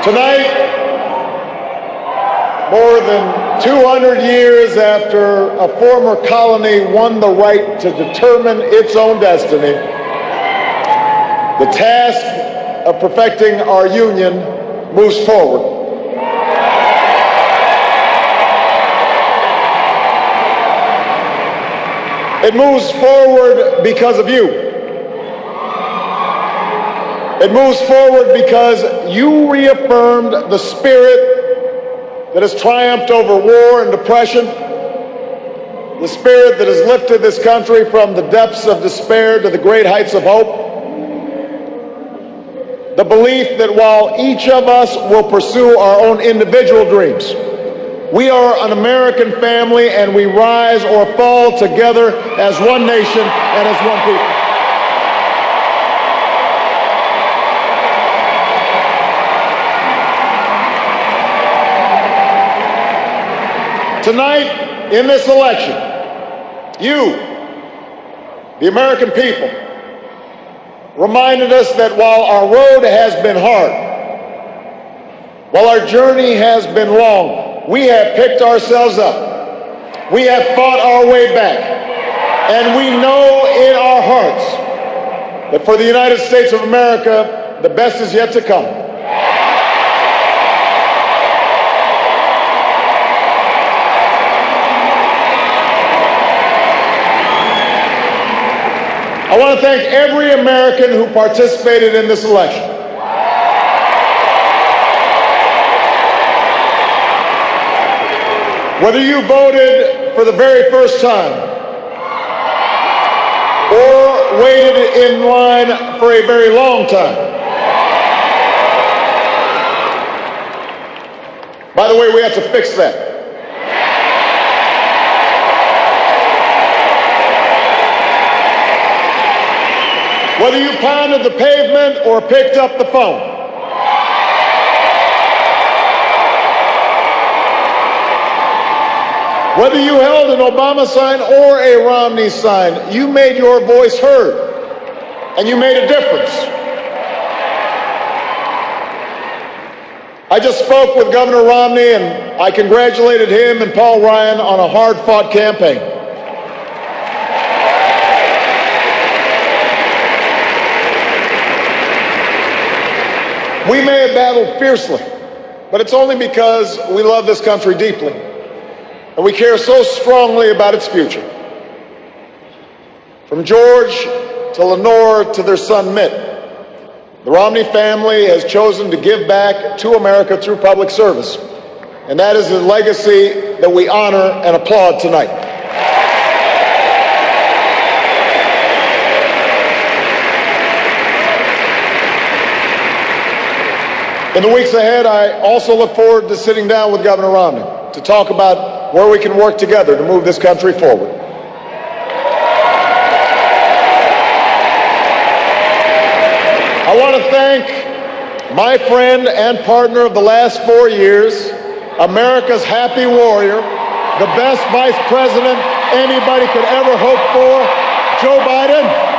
Tonight, more than 200 years after a former colony won the right to determine its own destiny, the task of perfecting our union moves forward. It moves forward because of you. It moves forward because you reaffirmed the spirit that has triumphed over war and depression, the spirit that has lifted this country from the depths of despair to the great heights of hope, the belief that while each of us will pursue our own individual dreams, we are an American family and we rise or fall together as one nation and as one people. Tonight, in this election, you, the American people, reminded us that while our road has been hard, while our journey has been long, we have picked ourselves up. We have fought our way back. And we know in our hearts that for the United States of America, the best is yet to come. I want to thank every American who participated in this election. Whether you voted for the very first time or waited in line for a very long time. By the way, we have to fix that. Whether you pounded the pavement or picked up the phone. Whether you held an Obama sign or a Romney sign, you made your voice heard, and you made a difference. I just spoke with Governor Romney, and I congratulated him and Paul Ryan on a hard-fought campaign. We may have battled fiercely, but it's only because we love this country deeply, and we care so strongly about its future. From George to Lenore to their son Mitt, the Romney family has chosen to give back to America through public service, and that is a legacy that we honor and applaud tonight. In the weeks ahead, I also look forward to sitting down with Governor Romney to talk about where we can work together to move this country forward. I want to thank my friend and partner of the last 4 years, America's happy warrior, the best vice president anybody could ever hope for, Joe Biden.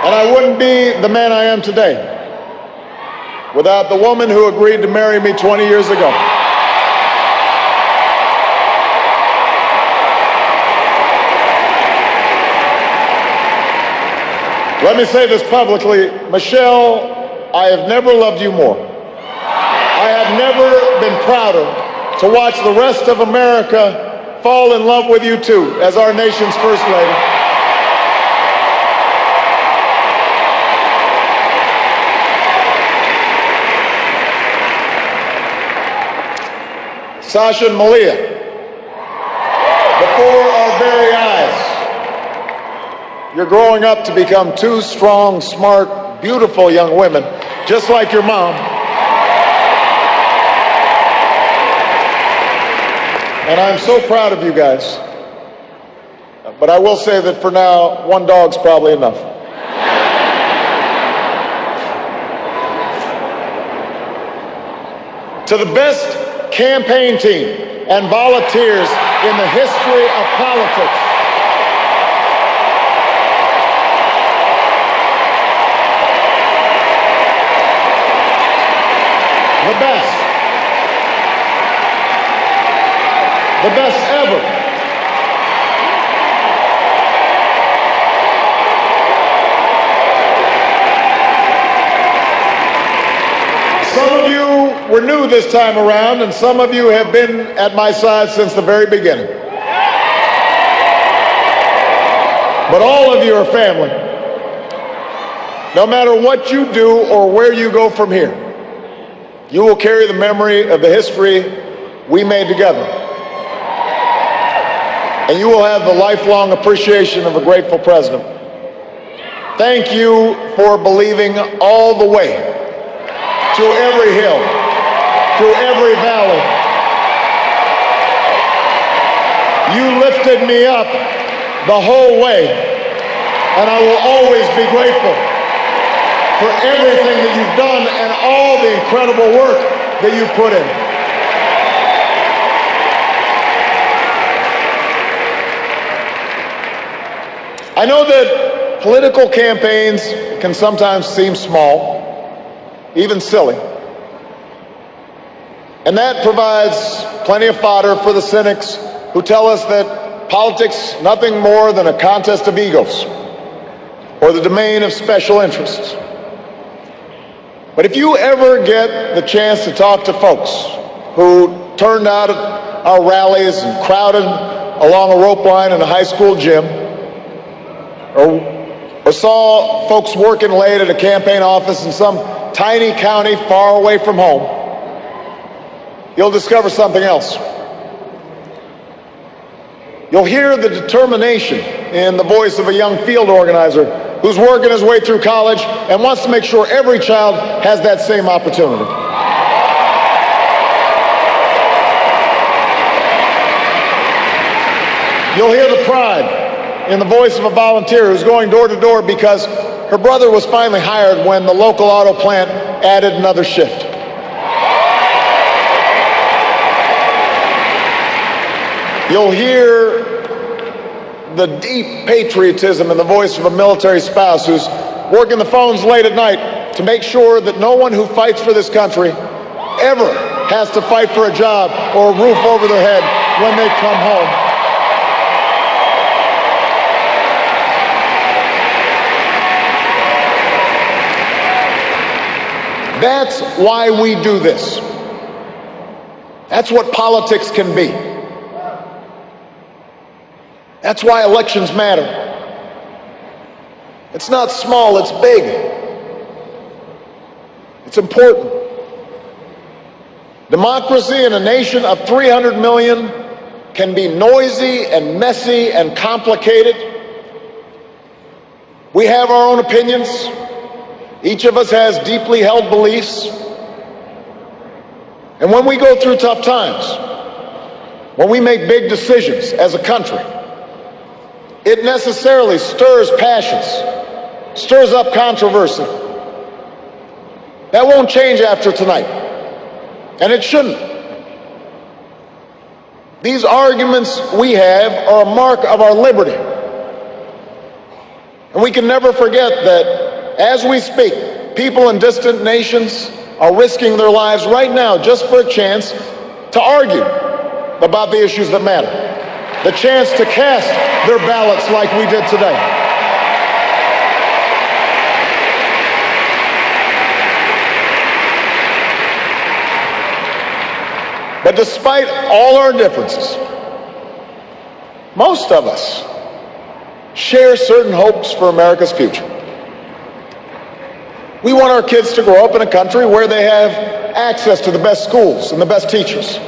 And I wouldn't be the man I am today without the woman who agreed to marry me 20 years ago. Let me say this publicly, Michelle, I have never loved you more. I have never been prouder to watch the rest of America fall in love with you too, as our nation's First Lady. Sasha and Malia, before our very eyes, you're growing up to become two strong, smart, beautiful young women, just like your mom. And I'm so proud of you guys. But I will say that for now, one dog's probably enough. to the best campaign team and volunteers in the history of politics. The best. The best ever. Some of you were new this time around, and some of you have been at my side since the very beginning. But all of you are family. No matter what you do or where you go from here, you will carry the memory of the history we made together. And you will have the lifelong appreciation of a grateful president. Thank you for believing all the way through every hill, through every valley. You lifted me up the whole way, and I will always be grateful for everything that you've done and all the incredible work that you put in. I know that political campaigns can sometimes seem small, even silly. And that provides plenty of fodder for the cynics who tell us that politics is nothing more than a contest of egos or the domain of special interests. But if you ever get the chance to talk to folks who turned out at our rallies and crowded along a rope line in a high school gym, or saw folks working late at a campaign office in some tiny county far away from home, you'll discover something else. You'll hear the determination in the voice of a young field organizer who's working his way through college and wants to make sure every child has that same opportunity. You'll hear the pride in the voice of a volunteer who's going door to door because her brother was finally hired when the local auto plant added another shift. You'll hear the deep patriotism in the voice of a military spouse who's working the phones late at night to make sure that no one who fights for this country ever has to fight for a job or a roof over their head when they come home. That's why we do this. That's what politics can be. That's why elections matter. It's not small, it's big. It's important. Democracy in a nation of 300 million can be noisy and messy and complicated. We have our own opinions. Each of us has deeply held beliefs. And when we go through tough times, when we make big decisions as a country, it necessarily stirs passions, stirs up controversy. That won't change after tonight, and it shouldn't. These arguments we have are a mark of our liberty. And we can never forget that as we speak, people in distant nations are risking their lives right now just for a chance to argue about the issues that matter. The chance to cast their ballots like we did today. But despite all our differences, most of us share certain hopes for America's future. We want our kids to grow up in a country where they have access to the best schools and the best teachers.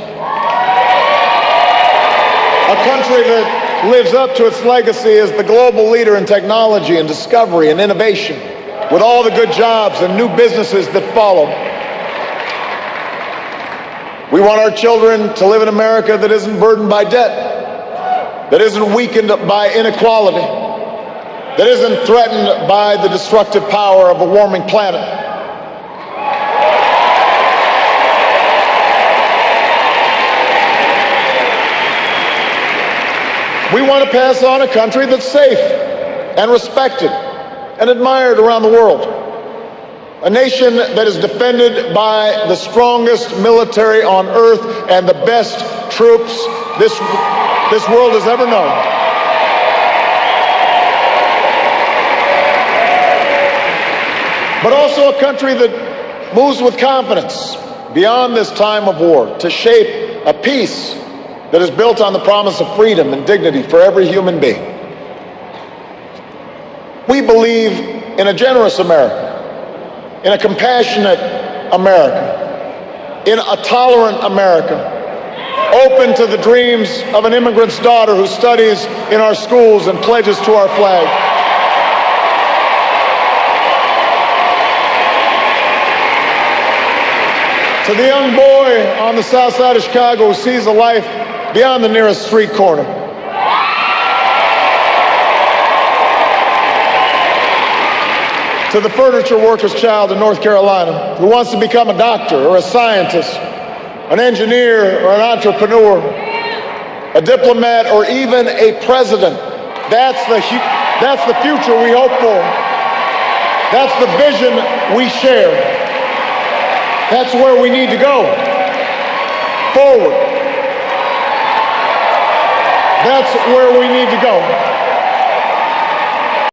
A country that lives up to its legacy as the global leader in technology and discovery and innovation, with all the good jobs and new businesses that follow. We want our children to live in America that isn't burdened by debt, that isn't weakened by inequality, that isn't threatened by the destructive power of a warming planet. We want to pass on a country that's safe and respected and admired around the world. A nation that is defended by the strongest military on earth and the best troops this world has ever known. But also a country that moves with confidence beyond this time of war to shape a peace that is built on the promise of freedom and dignity for every human being. We believe in a generous America, in a compassionate America, in a tolerant America, open to the dreams of an immigrant's daughter who studies in our schools and pledges to our flag. To the young boy on the south side of Chicago who sees a life beyond the nearest street corner. To the furniture worker's child in North Carolina who wants to become a doctor or a scientist, an engineer or an entrepreneur, a diplomat or even a president. That's the future we hope for. That's the vision we share. That's where we need to go. Forward. That's where we need to go.